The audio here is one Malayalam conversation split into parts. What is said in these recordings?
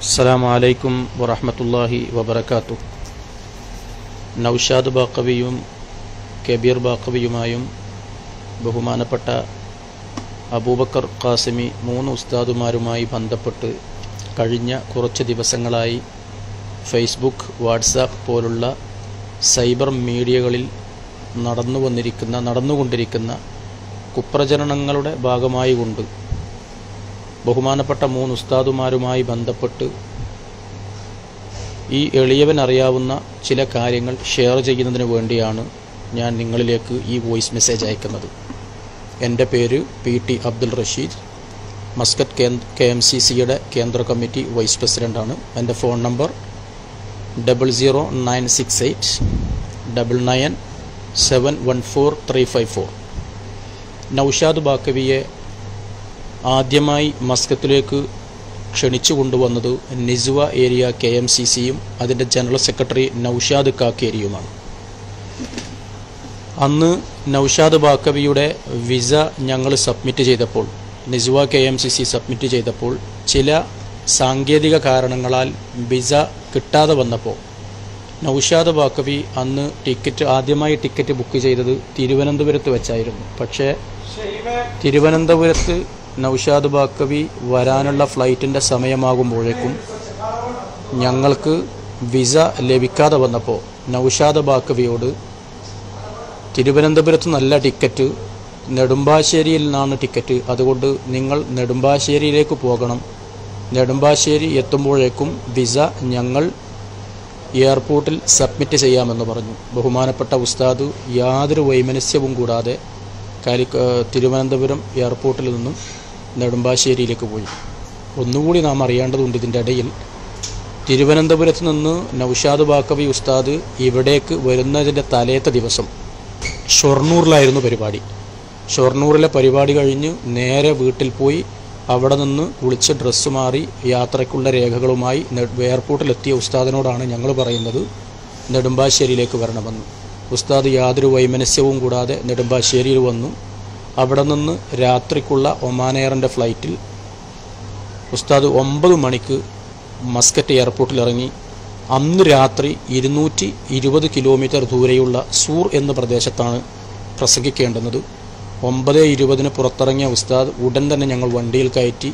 അസ്സലാമു അലൈക്കും വറഹ്മത്തുള്ളാഹി വബറകാതുഹു. നൗഷാദ് ബാഖവിയും കബീർ ബാഖവിയുമായും ബഹുമാനപ്പെട്ട അബൂബക്കർ ഖാസിമി 3 ഉസ്താദുമാരുമായി ബന്ധപ്പെട്ട് കഴിഞ്ഞ കുറച്ച് ദിവസങ്ങളായി ഫേസ്ബുക്ക്, വാട്സാപ്പ് പോലുള്ള സൈബർ മീഡിയകളിൽ നടന്നുകൊണ്ടിരിക്കുന്ന കുപ്രചരണങ്ങളുടെ ഭാഗമായി കൊണ്ട് ബഹുമാനപ്പെട്ട 3 ഉസ്താദുമാരുമായി ബന്ധപ്പെട്ട് ഈ എളിയവൻ അറിയാവുന്ന ചില കാര്യങ്ങൾ ഷെയർ ചെയ്യുന്നതിന് വേണ്ടിയാണ് ഞാൻ നിങ്ങളിലേക്ക് ഈ വോയിസ് മെസ്സേജ് അയക്കുന്നത്. എൻ്റെ പേര് PT അബ്ദുൽ റഷീദ്, മസ്കറ്റ് KMCCയുടെ കേന്ദ്ര കമ്മിറ്റി വൈസ് പ്രസിഡൻ്റാണ്. എൻ്റെ ഫോൺ നമ്പർ 00968 99714354. നൗഷാദ് ബാഖവിയെ ആദ്യമായി മസ്കത്തിലേക്ക് ക്ഷണിച്ചു കൊണ്ടുവന്നത് നിസ്വ ഏരിയ KMCCയും അതിൻ്റെ ജനറൽ സെക്രട്ടറി നൗഷാദ് കാക്കേരിയുമാണ്. അന്ന് നൗഷാദ് ബാഖവിയുടെ വിസ ഞങ്ങൾ സബ്മിറ്റ് ചെയ്തപ്പോൾ, നിസ്വ KMCC സബ്മിറ്റ് ചെയ്തപ്പോൾ ചില സാങ്കേതിക കാരണങ്ങളാൽ വിസ കിട്ടാതെ വന്നപ്പോൾ നൗഷാദ് ബാഖവി അന്ന് ആദ്യമായി ടിക്കറ്റ് ബുക്ക് ചെയ്തത് തിരുവനന്തപുരത്ത് വെച്ചായിരുന്നു. പക്ഷേ തിരുവനന്തപുരത്ത് നൗഷാദ് ബാഖവി വരാനുള്ള ഫ്ലൈറ്റിൻ്റെ സമയമാകുമ്പോഴേക്കും ഞങ്ങൾക്ക് വിസ ലഭിക്കാതെ വന്നപ്പോൾ നൗഷാദ് ബാഖവിയോട് തിരുവനന്തപുരത്ത് നല്ല ടിക്കറ്റ്, നെടുമ്പാശ്ശേരിയിൽ നിന്നാണ് ടിക്കറ്റ്, അതുകൊണ്ട് നിങ്ങൾ നെടുമ്പാശ്ശേരിയിലേക്ക് പോകണം, നെടുമ്പാശ്ശേരി എത്തുമ്പോഴേക്കും വിസ ഞങ്ങൾ എയർപോർട്ടിൽ സബ്മിറ്റ് ചെയ്യാമെന്ന് പറഞ്ഞു. ബഹുമാനപ്പെട്ട ഉസ്താദ് യാതൊരു വൈമനസ്യവും കൂടാതെ തിരുവനന്തപുരം എയർപോർട്ടിൽ നിന്നും നെടുമ്പാശ്ശേരിയിലേക്ക് പോയി. ഒന്നുകൂടി നാം അറിയേണ്ടതുണ്ട്, ഇതിൻ്റെ ഇടയിൽ തിരുവനന്തപുരത്ത് നിന്ന് നൗഷാദ് ബാഖവി ഉസ്താദ് ഇവിടേക്ക് വരുന്നതിൻ്റെ തലേത്തെ ദിവസം ഷൊർണൂറിലായിരുന്നു പരിപാടി. ഷൊർണൂറിലെ പരിപാടി കഴിഞ്ഞ് നേരെ വീട്ടിൽ പോയി അവിടെ നിന്ന് കുളിച്ച് ഡ്രസ്സ് മാറി യാത്രയ്ക്കുള്ള രേഖകളുമായി എയർപോർട്ടിലെത്തിയ ഉസ്താദിനോടാണ് ഞങ്ങൾ പറയുന്നത് നെടുമ്പാശ്ശേരിയിലേക്ക് വരണമെന്ന്. ഉസ്താദ് യാതൊരു വൈമനസ്യവും കൂടാതെ നെടുമ്പാശ്ശേരിയിൽ വന്നു. അവിടെ നിന്ന് രാത്രിക്കുള്ള ഒമാൻ എയറിൻ്റെ ഫ്ലൈറ്റിൽ ഉസ്താദ് 9 മണിക്ക് മസ്കറ്റ് എയർപോർട്ടിൽ ഇറങ്ങി. അന്ന് രാത്രി 220 കിലോമീറ്റർ ദൂരെയുള്ള സൂർ എന്ന പ്രദേശത്താണ് പ്രസംഗിക്കേണ്ടുന്നത്. 9:20 പുറത്തിറങ്ങിയ ഉസ്താദ് ഉടൻ തന്നെ ഞങ്ങൾ വണ്ടിയിൽ കയറ്റി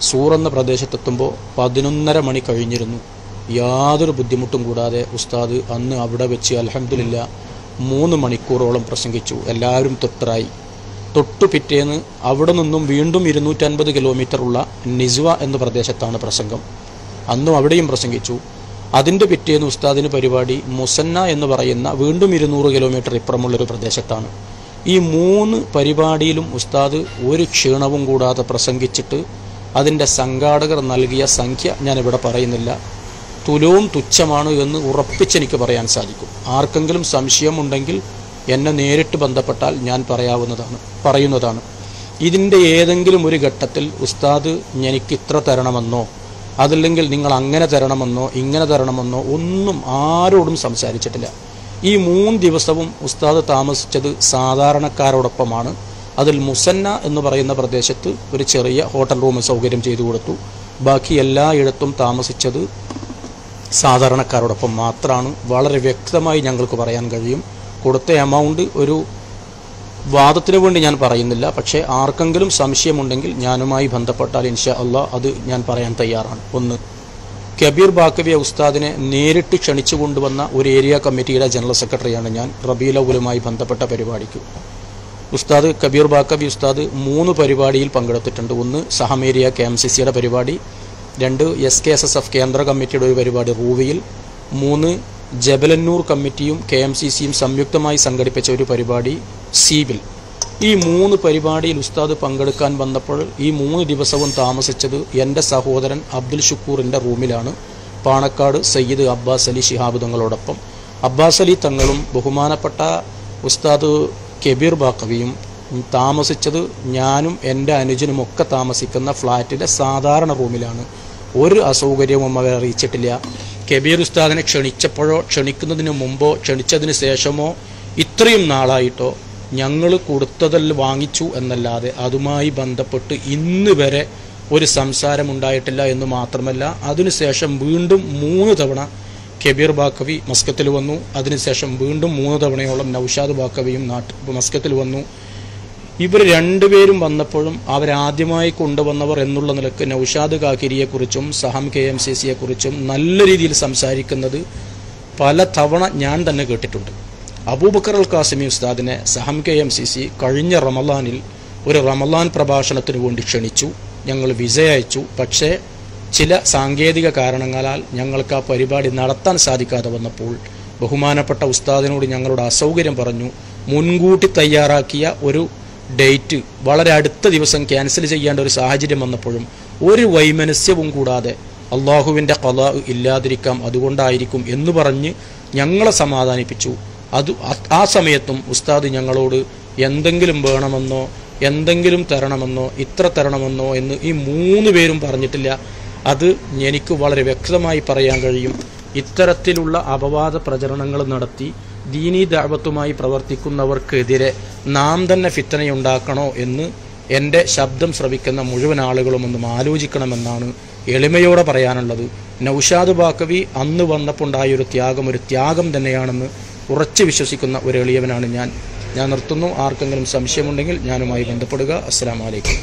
സൂർ എന്ന പ്രദേശത്തെത്തുമ്പോൾ 11:30 മണി കഴിഞ്ഞിരുന്നു. യാതൊരു ബുദ്ധിമുട്ടും കൂടാതെ ഉസ്താദ് അന്ന് അവിടെ വെച്ച് അൽഹംദുലില്ലാ 3 മണിക്കൂറോളം പ്രസംഗിച്ചു. എല്ലാവരും തൃപ്തരായി. തൊട്ടു പിറ്റേന്ന് അവിടെ നിന്നും വീണ്ടും 250 കിലോമീറ്റർ ഉള്ള നിസ്വ എന്ന പ്രദേശത്താണ് പ്രസംഗം. അന്നും അവിടെയും പ്രസംഗിച്ചു. അതിൻ്റെ പിറ്റേന്ന് ഉസ്താദിന് പരിപാടി മുസന്ന എന്ന് പറയുന്ന വീണ്ടും 200 കിലോമീറ്റർ ഇപ്പുറമുള്ളൊരു പ്രദേശത്താണ്. ഈ 3 പരിപാടിയിലും ഉസ്താദ് ഒരു ക്ഷീണവും കൂടാതെ പ്രസംഗിച്ചിട്ട് അതിൻ്റെ സംഘാടകർ നൽകിയ സംഖ്യ ഞാനിവിടെ പറയുന്നില്ല, തുലവും തുച്ഛമാണ് എന്ന് ഉറപ്പിച്ചെനിക്ക് പറയാൻ സാധിക്കും. ആർക്കെങ്കിലും സംശയമുണ്ടെങ്കിൽ എന്നെ നേരിട്ട് ബന്ധപ്പെട്ടാൽ ഞാൻ പറയുന്നതാണ്. ഇതിൻ്റെ ഏതെങ്കിലും ഒരു ഘട്ടത്തിൽ ഉസ്താദ് എനിക്ക് ഇത്ര തരണമെന്നോ അതല്ലെങ്കിൽ നിങ്ങൾ അങ്ങനെ തരണമെന്നോ ഇങ്ങനെ തരണമെന്നോ ഒന്നും ആരോടും സംസാരിച്ചിട്ടില്ല. ഈ 3 ദിവസവും ഉസ്താദ് താമസിച്ചത് സാധാരണക്കാരോടൊപ്പമാണ്. അതിൽ മുസന്ന എന്ന് പറയുന്ന പ്രദേശത്ത് ഒരു ചെറിയ ഹോട്ടൽ റൂം സൗകര്യം ചെയ്തു കൊടുത്തു. ബാക്കി എല്ലായിടത്തും താമസിച്ചത് സാധാരണക്കാരോടൊപ്പം മാത്രമാണ്. വളരെ വ്യക്തമായി ഞങ്ങൾക്ക് പറയാൻ കഴിയും. കൊടുത്ത എമൗണ്ട് ഒരു വാദത്തിന് വേണ്ടി ഞാൻ പറയുന്നില്ല, പക്ഷേ ആർക്കെങ്കിലും സംശയമുണ്ടെങ്കിൽ ഞാനുമായി ബന്ധപ്പെട്ടാൽ ഇൻഷാ അള്ളാഹ് അത് ഞാൻ പറയാൻ തയ്യാറാണ്. 1, കബീർ ബാഖവി ഉസ്താദിനെ നേരിട്ട് ക്ഷണിച്ചു കൊണ്ടുവന്ന ഒരു ഏരിയ കമ്മിറ്റിയുടെ ജനറൽ സെക്രട്ടറിയാണ് ഞാൻ. റബീഉൽ അവ്വലുമായി ബന്ധപ്പെട്ട പരിപാടിക്ക് ഉസ്താദ് കബീർ ബാഖവി ഉസ്താദ് 3 പരിപാടിയിൽ പങ്കെടുത്തിട്ടുണ്ട്. 1 സഹം ഏരിയ KMCCയുടെ പരിപാടി, 2 SKSSF കേന്ദ്ര കമ്മിറ്റിയുടെ ഒരു പരിപാടി റൂവിയിൽ, 3 ജബലന്നൂർ കമ്മിറ്റിയും KMCCയും സംയുക്തമായി സംഘടിപ്പിച്ച ഒരു പരിപാടി സീവിൽ. ഈ 3 പരിപാടിയിൽ ഉസ്താദ് പങ്കെടുക്കാൻ വന്നപ്പോൾ ഈ 3 ദിവസവും താമസിച്ചത് എൻ്റെ സഹോദരൻ അബ്ദുൽ ഷുക്കൂറിൻ്റെ റൂമിലാണ്. പാണക്കാട് സയ്യിദ് അബ്ബാസ് അലി ശിഹാബ് തങ്ങളോടൊപ്പം അബ്ബാസ് അലി തങ്ങളും ബഹുമാനപ്പെട്ട ഉസ്താദ് കബീർ ബാഖവിയും താമസിച്ചത് ഞാനും എൻ്റെ അനുജനുമൊക്കെ താമസിക്കുന്ന ഫ്ലാറ്റിലെ സാധാരണ റൂമിലാണ്. ഒരു അസൗകര്യവും അവർ അറിയിച്ചിട്ടില്ല. കബീർ ഉസ്താദിനെ ക്ഷണിച്ചപ്പോഴോ ക്ഷണിക്കുന്നതിന് മുമ്പോ ക്ഷണിച്ചതിന് ശേഷമോ ഇത്രയും നാളായിട്ടോ ഞങ്ങൾ കൊടുത്തതെല്ലാം വാങ്ങിച്ചു എന്നല്ലാതെ അതുമായി ബന്ധപ്പെട്ട് ഇന്ന് വരെ ഒരു സംസാരമുണ്ടായിട്ടില്ല എന്ന് മാത്രമല്ല, അതിനുശേഷം വീണ്ടും 3 തവണ കബീർ ബാക്കവി മസ്കത്തിൽ വന്നു. അതിനുശേഷം വീണ്ടും 3 തവണയോളം നൗഷാദ് ബാക്കവിയും മസ്കത്തിൽ വന്നു. ഇവർ രണ്ടുപേരും വന്നപ്പോഴും അവരാദ്യമായി കൊണ്ടുവന്നവർ എന്നുള്ള നിലക്ക് നൗഷാദ് കാക്കിരിയെക്കുറിച്ചും സഹം KMCCയെക്കുറിച്ചും നല്ല രീതിയിൽ സംസാരിക്കുന്നത് പല തവണ ഞാൻ തന്നെ കേട്ടിട്ടുണ്ട്. അബൂബക്കർ അൽ ഖാസിമി ഉസ്താദിനെ സഹം KMCC കഴിഞ്ഞ റമളാനിൽ ഒരു റമളാൻ പ്രഭാഷണത്തിന് വേണ്ടി ക്ഷണിച്ചു. ഞങ്ങൾ വിസ അയച്ചു. പക്ഷേ ചില സാങ്കേതിക കാരണങ്ങളാൽ ഞങ്ങൾക്ക് ആ പരിപാടി നടത്താൻ സാധിക്കാതെ വന്നപ്പോൾ ബഹുമാനപ്പെട്ട ഉസ്താദിനോട് ഞങ്ങളുടെ അസൗകര്യം പറഞ്ഞു. മുൻകൂട്ടി തയ്യാറാക്കിയ ഒരു ഡേറ്റ് വളരെ അടുത്ത ദിവസം ക്യാൻസൽ ചെയ്യേണ്ട ഒരു സാഹചര്യം വന്നപ്പോഴും ഒരു വൈമനസ്യവും കൂടാതെ അള്ളാഹുവിൻ്റെ ഖളാ ഇല്ലാതിരിക്കാം, അതുകൊണ്ടായിരിക്കും എന്ന് പറഞ്ഞ് ഞങ്ങളെ സമാധാനിപ്പിച്ചു. ആ സമയത്തും ഉസ്താദ് ഞങ്ങളോട് എന്തെങ്കിലും വേണമെന്നോ എന്തെങ്കിലും തരണമെന്നോ ഇത്ര തരണമെന്നോ എന്ന് ഈ 3 പേരും പറഞ്ഞിട്ടില്ല. അത് എനിക്ക് വളരെ വ്യക്തമായി പറയാൻ കഴിയും. ഇത്തരത്തിലുള്ള അപവാദ പ്രചരണങ്ങൾ നടത്തി ദീനീ ദഅവത്തുമായി പ്രവർത്തിക്കുന്നവർക്കെതിരെ നാം തന്നെ ഫിത്നയുണ്ടാക്കണോ എന്ന് എൻ്റെ ശബ്ദം ശ്രവിക്കുന്ന മുഴുവൻ ആളുകളും ഒന്നും ആലോചിക്കണമെന്നാണ് എളിമയോടെ പറയാനുള്ളത്. നൗഷാദ് ബാക്കവി അന്ന് വന്നപ്പോൾ ഉണ്ടായൊരു ത്യാഗം തന്നെയാണെന്ന് ഉറച്ചു വിശ്വസിക്കുന്ന ഒരു എളിയവനാണ് ഞാൻ. നിർത്തുന്നു. ആർക്കെങ്കിലും സംശയമുണ്ടെങ്കിൽ ഞാനുമായി ബന്ധപ്പെടുക. അസ്സലാമു അലൈക്കും.